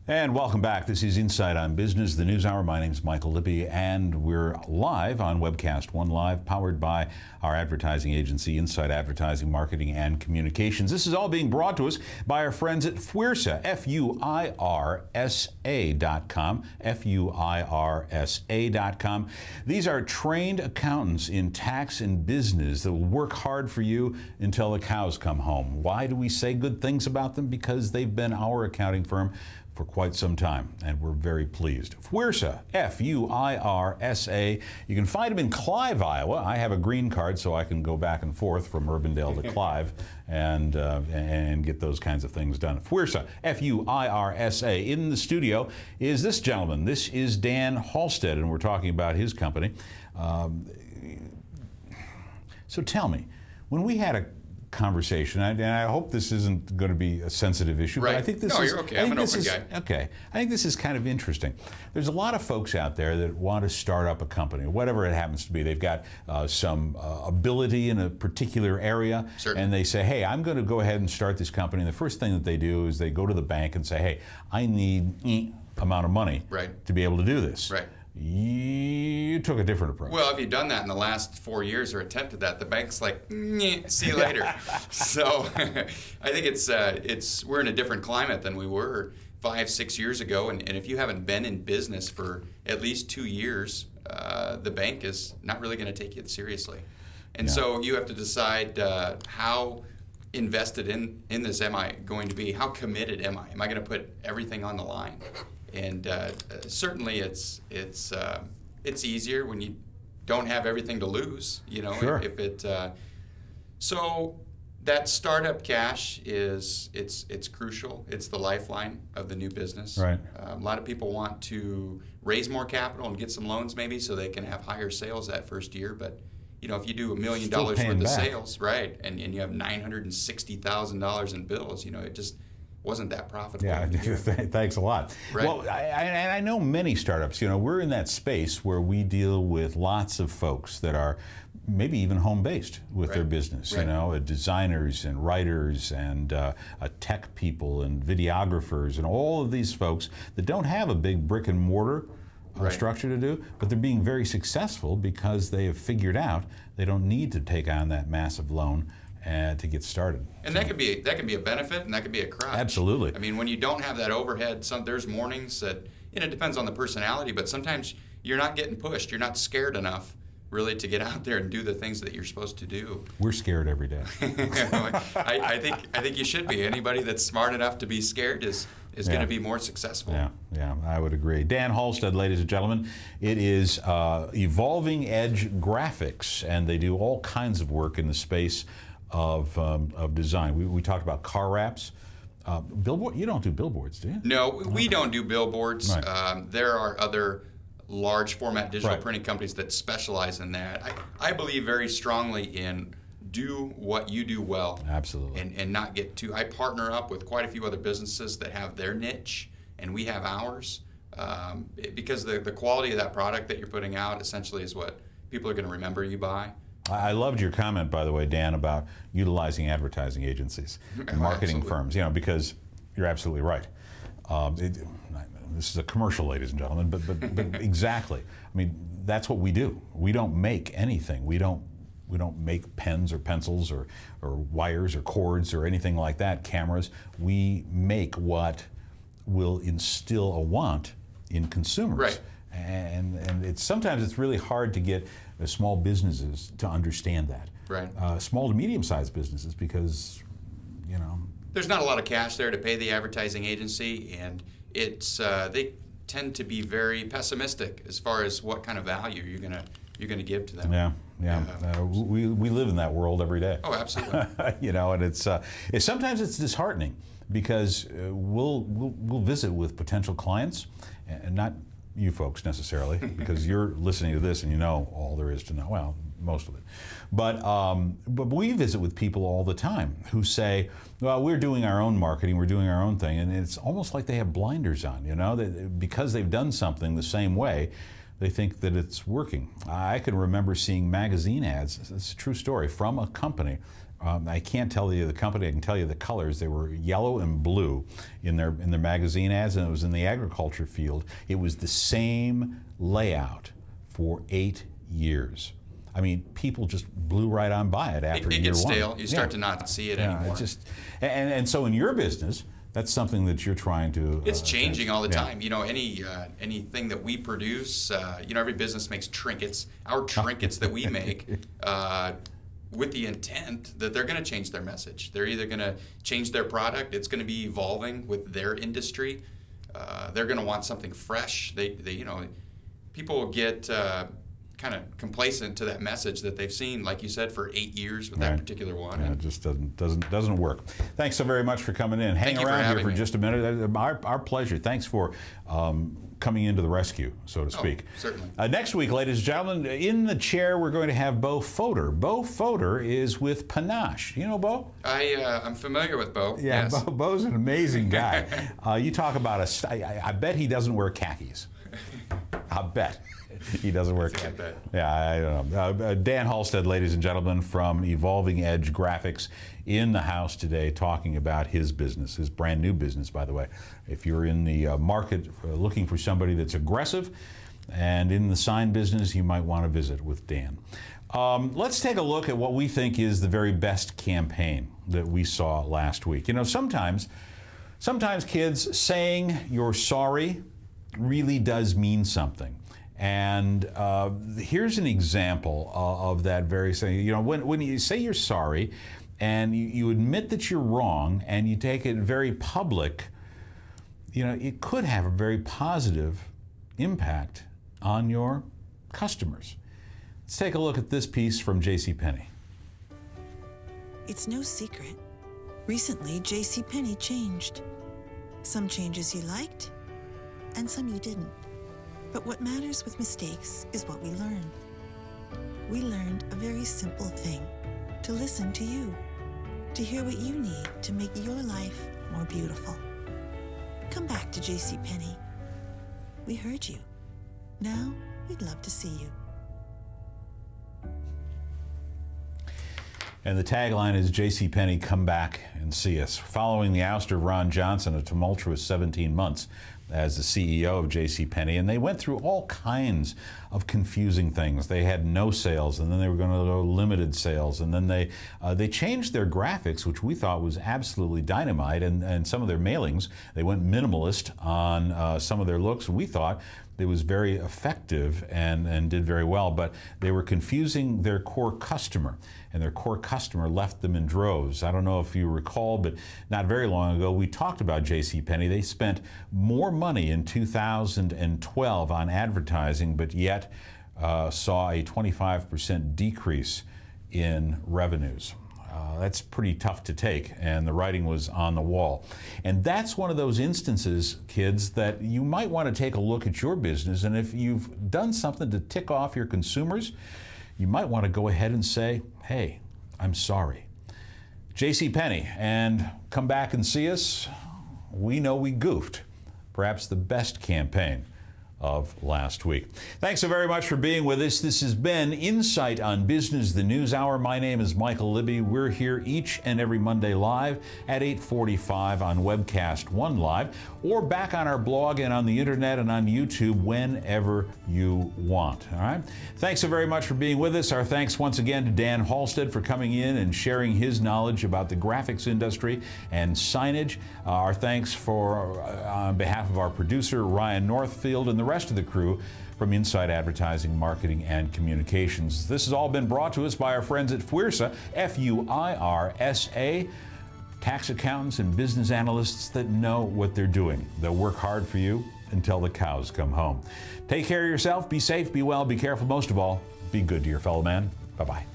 And welcome back. This is Insight on Business, the News Hour. My name is Michael Lippy, and we're live on Webcast One Live, powered by our advertising agency, Insight Advertising, Marketing, and Communications. This is all being brought to us by our friends at FUIRSA, FUIRSA.com, FUIRSA.com. These are trained accountants in tax and business that will work hard for you until the cows come home. Why do we say good things about them? Because they've been our accounting firm for quite some time, and we're very pleased. FUIRSA, F-U-I-R-S-A. You can find them in Clive, Iowa. I have a green card, so I can go back and forth from Urbandale to Clive and get those kinds of things done. FUIRSA, F-U-I-R-S-A. In the studio is this gentleman. This is Dan Halstead, and we're talking about his company. So tell me, when we had a conversation, and I hope this isn't going to be a sensitive issue, right. But I think this You're okay. I'm an open guy. Okay. I think this is kind of interesting. There's a lot of folks out there that want to start up a company, whatever it happens to be. They've got some ability in a particular area, Certainly. And they say, hey, I'm going to go ahead and start this company. And the first thing that they do is they go to the bank and say, hey, I need amount of money to be able to do this. Right. You took a different approach. Well, if you've done that in the last 4 years or attempted that, the bank's like, see you later. So I think we're in a different climate than we were 5, 6 years ago. And if you haven't been in business for at least 2 years, the bank is not really going to take you seriously. And so you have to decide how invested in this am I going to be? How committed am I? Am I going to put everything on the line? And certainly it's easier when you don't have everything to lose, you know. Sure. So that startup cash it's crucial. It's the lifeline of the new business. Right. A lot of people want to raise more capital and get some loans maybe so they can have higher sales that first year, but you know, if you do $1 million worth of sales, right, and you have $960,000 in bills, you know, it just wasn't that profitable. Yeah, thanks a lot. Right. Well, I know many startups, you know, we're in that space where we deal with lots of folks that are maybe even home-based with their business, you know, designers and writers and tech people and videographers and all of these folks that don't have a big brick and mortar structure to do, but they're being very successful because they have figured out they don't need to take on that massive loan to get started. And that could be a benefit, and that could be a crutch. Absolutely. I mean, when you don't have that overhead, there's mornings that, you know, it depends on the personality, but sometimes you're not getting pushed. You're not scared enough really to get out there and do the things that you're supposed to do. We're scared every day. I think you should be. Anybody that's smart enough to be scared is going to be more successful. Yeah, I would agree. Dan Halstead, ladies and gentlemen. It is Evolving Edge Graphics, and they do all kinds of work in the space of design. We talked about car wraps. Billboard. You don't do billboards, do you? No, we don't do billboards. Right. There are other large format digital printing companies that specialize in that. I believe very strongly in do what you do well. Absolutely. And not get too. I partner up with quite a few other businesses that have their niche, and we have ours, because the quality of that product that you're putting out essentially is what people are going to remember you by. I loved your comment, by the way, Dan, about utilizing advertising agencies and marketing firms, you know, because you're absolutely right. This is a commercial, ladies and gentlemen, but exactly. I mean, that's what we do. We don't make anything. We don't make pens or pencils or wires or cords or anything like that, cameras. We make what will instill a want in consumers. Right. And sometimes it's really hard to get small businesses to understand that. Right. Small to medium-sized businesses, because, you know, there's not a lot of cash there to pay the advertising agency, and they tend to be very pessimistic as far as what kind of value you're gonna give to them. We live in that world every day. Oh, absolutely. You know, and it's sometimes it's disheartening because we'll visit with potential clients, and not you folks necessarily, because you're listening to this and you know all there is to know. Well, most of it. But we visit with people all the time who say, well, we're doing our own marketing, we're doing our own thing, and it's almost like they have blinders on, you know, because they've done something the same way, they think that it's working. I can remember seeing magazine ads, it's a true story, from a company I can't tell you the company, I can tell you the colors. They were yellow and blue in their magazine ads, and it was in the agriculture field. It was the same layout for 8 years. I mean, people just blew right on by it after it year gets one. stale. You start to not see it anymore. And so in your business, that's something that you're trying to. It's changing all the time. You know, anything that we produce, you know, every business makes trinkets. Our trinkets that we make, with the intent that they're going to change their message. They're either going to change their product. It's going to be evolving with their industry. They're going to want something fresh. They you know, people get kind of complacent to that message that they've seen, like you said, for 8 years with that particular one. Yeah, it just doesn't work. Thanks so very much for coming in. Hang around here for just a minute. Our pleasure. Thanks for coming into the rescue, so to speak. Oh, certainly. Next week, ladies and gentlemen, in the chair we're going to have Bo Fodor. Bo Fodor is with Panache. You know Bo? I'm familiar with Bo. Yeah, yes. Bo's an amazing guy. You talk about I bet he doesn't wear khakis. I bet. He doesn't work. Yeah, I don't know. Dan Halstead, ladies and gentlemen, from Evolving Edge Graphics, in the house today talking about his business, his brand new business, by the way. If you're in the market looking for somebody that's aggressive and in the sign business, you might want to visit with Dan. Let's take a look at what we think is the very best campaign that we saw last week. You know, sometimes kids, saying you're sorry really does mean something. And here's an example of that very thing. You know, when you say you're sorry and you admit that you're wrong and you take it very public, you know, it could have a very positive impact on your customers. Let's take a look at this piece from JCPenney. It's no secret. Recently, JCPenney changed. Some changes you liked, and some you didn't. But what matters with mistakes is what we learn. We learned a very simple thing: to listen to you, to hear what you need to make your life more beautiful. Come back to JCPenney. We heard you. Now, we'd love to see you. And the tagline is JCPenney, come back and see us. Following the ouster of Ron Johnson, a tumultuous 17 months as the CEO of JCPenney, and they went through all kinds of confusing things. They had no sales, and then they were going to go limited sales, and then they changed their graphics, which we thought was absolutely dynamite, and some of their mailings, they went minimalist on some of their looks. We thought it was very effective and did very well, but they were confusing their core customer, and their core customer left them in droves. I don't know if you recall, but not very long ago we talked about JCPenney. They spent more money in 2012 on advertising, but yet saw a 25% decrease in revenues. That's pretty tough to take, and the writing was on the wall. And that's one of those instances, kids, that you might want to take a look at your business, and if you've done something to tick off your consumers, you might want to go ahead and say, hey, I'm sorry. JCPenney, and come back and see us. We know we goofed. Perhaps the best campaign of last week. Thanks so very much for being with us. This has been Insight on Business, the News Hour. My name is Michael Libby. We're here each and every Monday live at 8:45 on Webcast One Live, or back on our blog and on the internet and on YouTube whenever you want. All right. Thanks so very much for being with us. Our thanks once again to Dan Halstead for coming in and sharing his knowledge about the graphics industry and signage. Our thanks for on behalf of our producer Ryan Northfield and the rest of the crew from Inside Advertising, Marketing, and Communications. This has all been brought to us by our friends at FWIRSA, F-U-I-R-S-A, tax accountants and business analysts that know what they're doing. They'll work hard for you until the cows come home. Take care of yourself, be safe, be well, be careful, most of all, be good to your fellow man. Bye-bye.